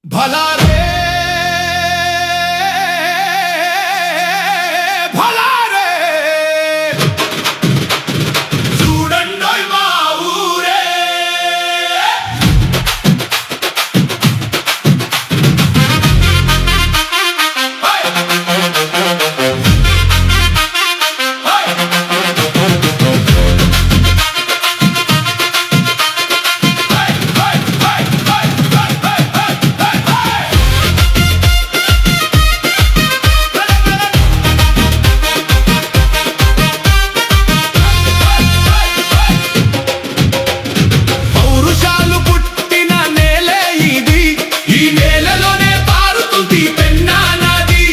भला रे भला रे చూడండోయ్ మా ఊరే పౌరుషాలు పుట్టిన నేలే ఇది ఈ నేలలోనే పారుతుంది పెన్నా నది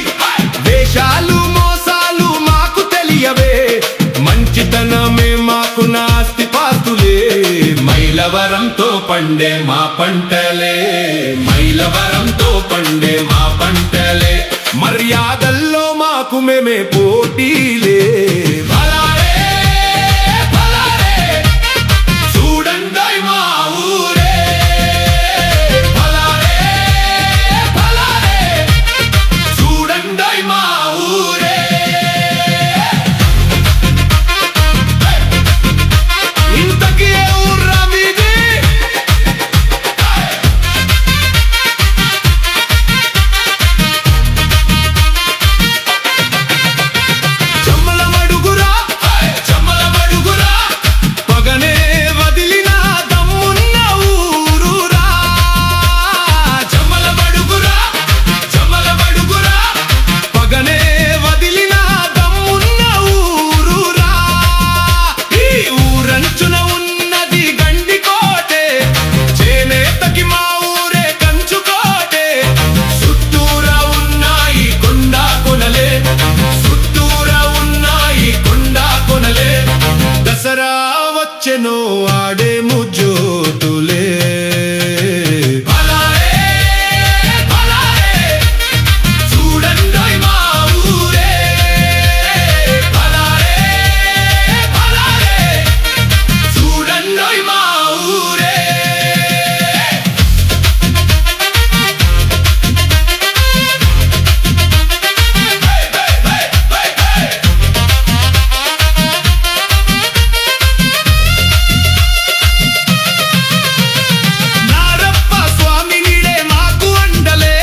వేషాలు మోసాలు మాకు తెలియవే మంచితనమే మాకు నాస్తి పాస్తులే మైలవరంతో పండే మా పంటలే మైలవరంతో పండే మా పంటలే మర్యాదల్లో మాకు మేమే పోటీలే భలా రే భలా రే చూడండోయ్ మా ఊరే భలా రే భలా రే చూడండోయ్ మా ఊరే ఇంతకీ ఏ ఊర్రా మీది చెమ్మల మడుగురా చెమ్మల మడుగురా పగనే వదిలిన దమ్మున్న ఊరురా చెమ్మల మడుగురా చెమ్మల మడుగురా పగనే వదిలిన దమ్మున్న ఊరురా ఈ ఊరంచున ఉన్నది గండికోటే చేనేతకి మా ఊరే కంచుకోటే చుట్టూరా ఉన్నాయి కొండా కొనలే చుట్టూరా ఉన్నాయి కొండా కొనలే దసరా వచ్చెను ఆడేము జ్యోతులే భలా రే భలా రే చూడండోయ్ మా ఊరే భలా రే భలా రే చూడండోయ్ మా ఊరే నారప్ప స్వామి నీడే మాకు అండలే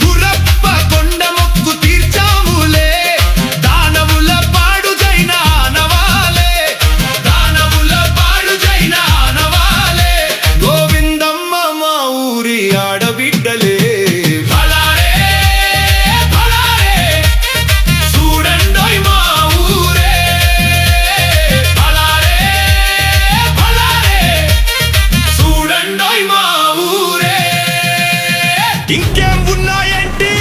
గురప్ప కొండ మొక్కు తీర్చాములే దానవుల పాడుజైన ఆనవాలే దానవుల పాడుజైన ఆనవాలే గోవిందమ్మ మా ఊరి ఆడబిడ్డలే భలా రే భలా రే చూడండోయ్ మా ఊరే భలా రే భలా రే చూడండోయ్ మా ఊరే ఇంకేం ఉన్నాయంటి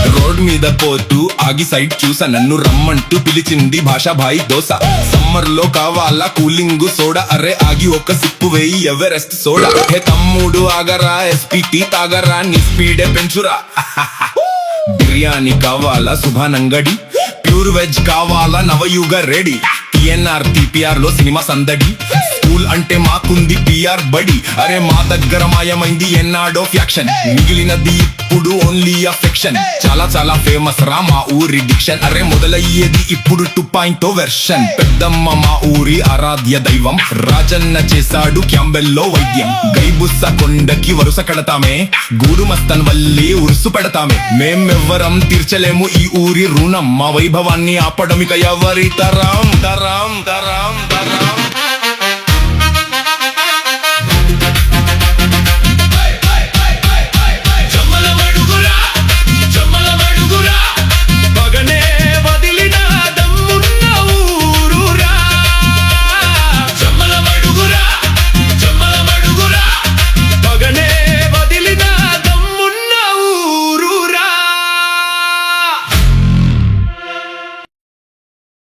రోడ్ మీద పోతూ ఆగి సైడ్ చూసా నన్ను రమ్మంటూ పిలిచింది భాషాభాయి దోశ సమ్మర్ లో కావాలా కూలింగ్ సోడా అరే ఆగి ఒక సిప్పు వేయి ఎవరెస్ట్ సోడా హే తమ్ముడు ఆగరా ఎస్పీటీ తాగరా నీ స్పీడే పెంచురా బిర్యానీ కావాలా సుభానంగడి ప్యూర్ వెజ్ కావాలా నవయుగ రెడీ టిఎన్ఆర్ టిపిఆర్ లో సినిమా సందడి స్కూల్ అంటే మాకుంది పిఆర్ బడి అరే మా దగ్గర మాయమైంది ఎన్నాడో ఫ్యాక్షన్ మిగిలినది ఇప్పుడు ఓన్లీ అఫెక్షన్ చాలా చాలా ఫేమస్ రా మా ఊరి డిక్షన్ అరే మొదలయ్యేది ఇప్పుడు 2.0 వెర్షన్ పెద్దమ్మ మా ఊరి ఆరాధ్య దైవం రాజన్న చేశాడు క్యాంబెల్లో వైద్యం గైబుస్స కొండకి వరుస కడతామే గూడు మస్తన్ వల్లి ఉరుసు పెడతామే మేమెవ్వరం తీర్చలేము ఈ ఊరి రుణం మా వైభవాన్ని ఆపడమిక ఎవరి తరం తరం తరం తరం